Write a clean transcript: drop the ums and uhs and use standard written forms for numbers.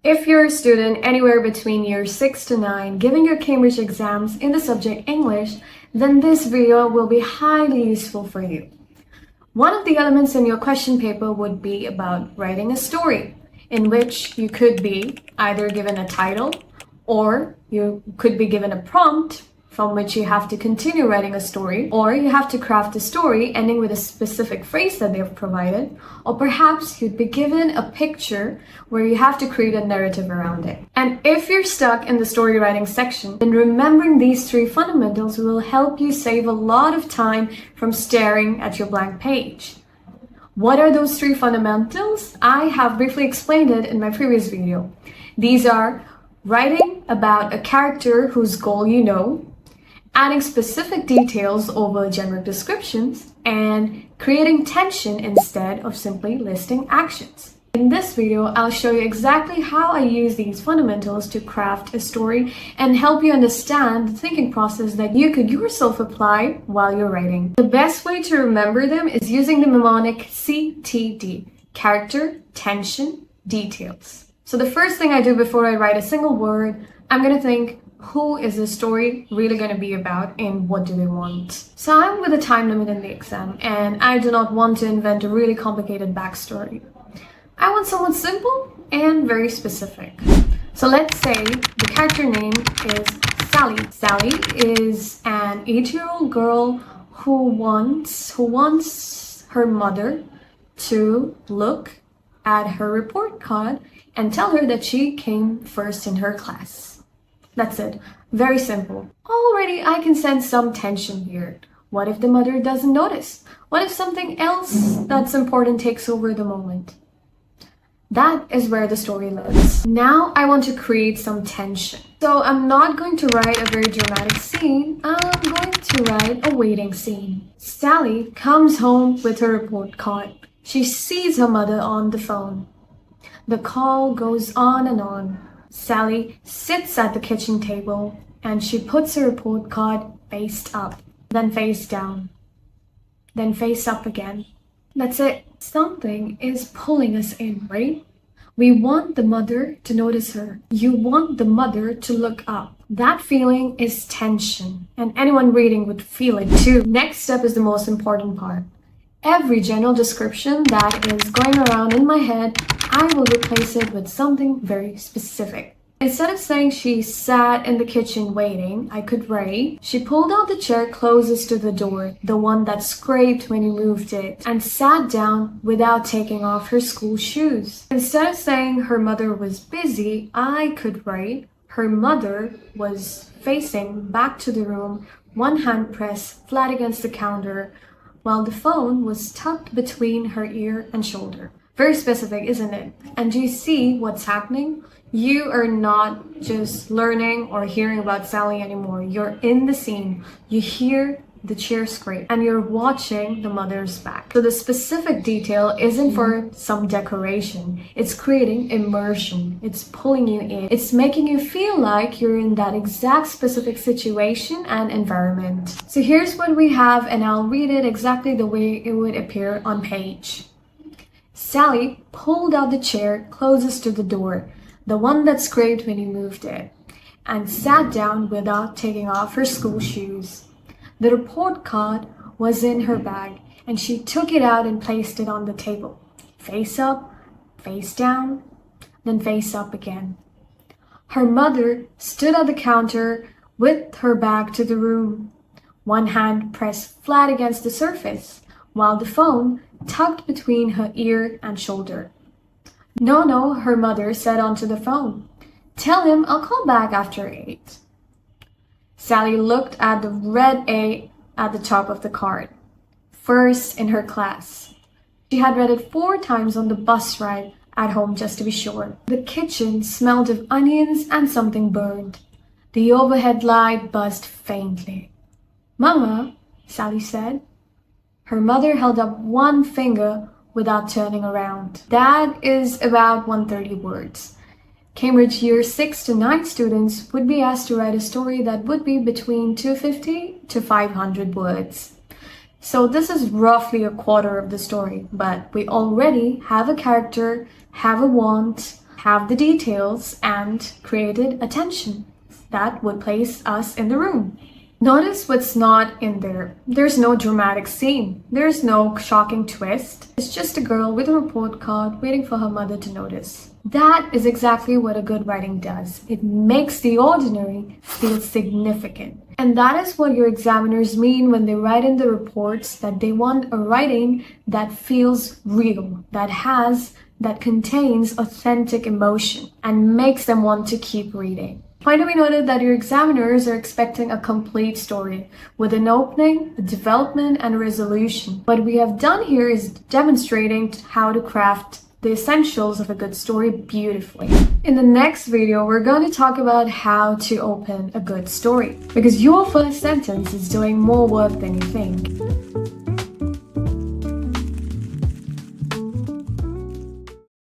If you're a student anywhere between year 6 to 9 giving your Cambridge exams in the subject English, then this video will be highly useful for you. One of the elements in your question paper would be about writing a story, in which you could be either given a title or you could be given a prompt from which you have to continue writing a story, or you have to craft a story ending with a specific phrase that they've provided, or perhaps you'd be given a picture where you have to create a narrative around it. And if you're stuck in the story writing section, then remembering these three fundamentals will help you save a lot of time from staring at your blank page. What are those three fundamentals? I have briefly explained it in my previous video. These are writing about a character whose goal you know, adding specific details over generic descriptions, and creating tension instead of simply listing actions. In this video, I'll show you exactly how I use these fundamentals to craft a story and help you understand the thinking process that you could yourself apply while you're writing. The best way to remember them is using the mnemonic CTD: character, tension, details. So the first thing I do before I write a single word, I'm going to think, who is this story really going to be about and what do they want? So I'm with a time limit in the exam and I do not want to invent a really complicated backstory. I want someone simple and very specific. So let's say the character name is Sally. Sally is an 8-year-old girl who wants her mother to look at her report card and tell her that she came first in her class. That's it. Very simple. Already I can sense some tension here. What if the mother doesn't notice? What if something else that's important takes over the moment? That is where the story lives. Now I want to create some tension. So I'm not going to write a very dramatic scene. I'm going to write a waiting scene. Sally comes home with her report card. She sees her mother on the phone. The call goes on and on. Sally sits at the kitchen table and she puts her report card face up, then face down, then face up again. That's it. Something is pulling us in, right? We want the mother to notice her. You want the mother to look up. That feeling is tension, and anyone reading would feel it too. Next step is the most important part. Every general description that is going around in my head, I will replace it with something very specific. Instead of saying she sat in the kitchen waiting, I could write, she pulled out the chair closest to the door, the one that scraped when you moved it, and sat down without taking off her school shoes. Instead of saying her mother was busy, I could write, her mother was facing back to the room, one hand pressed flat against the counter, while the phone was tucked between her ear and shoulder. Very specific, isn't it? And do you see what's happening? You are not just learning or hearing about Sally anymore. You're in the scene. You hear the chair scrape and you're watching the mother's back. So the specific detail isn't for some decoration. It's creating immersion. It's pulling you in. It's making you feel like you're in that exact specific situation and environment. So here's what we have, and I'll read it exactly the way it would appear on page. Sally pulled out the chair closest to the door, the one that scraped when you moved it, and sat down without taking off her school shoes. The report card was in her bag, and she took it out and placed it on the table. Face up, face down, then face up again. Her mother stood at the counter with her back to the room, one hand pressed flat against the surface, while the phone tucked between her ear and shoulder. No, her mother said onto the phone. Tell him I'll call back after 8. Sally looked at the red A at the top of the card. First in her class. She had read it 4 times on the bus ride at home just to be sure. The kitchen smelled of onions and something burned. The overhead light buzzed faintly. Mama, Sally said. Her mother held up one finger without turning around. That is about 130 words. Cambridge Year 6 to 9 students would be asked to write a story that would be between 250 to 500 words. So this is roughly a quarter of the story, but we already have a character, have a want, have the details, and created attention that would place us in the room. Notice what's not in there. There's no dramatic scene. There's no shocking twist. It's just a girl with a report card waiting for her mother to notice. That is exactly what a good writing does. It makes the ordinary feel significant. And that is what your examiners mean when they write in the reports that they want a writing that feels real, that contains authentic emotion and makes them want to keep reading. Finally, we noted that your examiners are expecting a complete story with an opening, a development, and a resolution. What we have done here is demonstrating how to craft the essentials of a good story beautifully. In the next video, we're going to talk about how to open a good story, because your first sentence is doing more work than you think.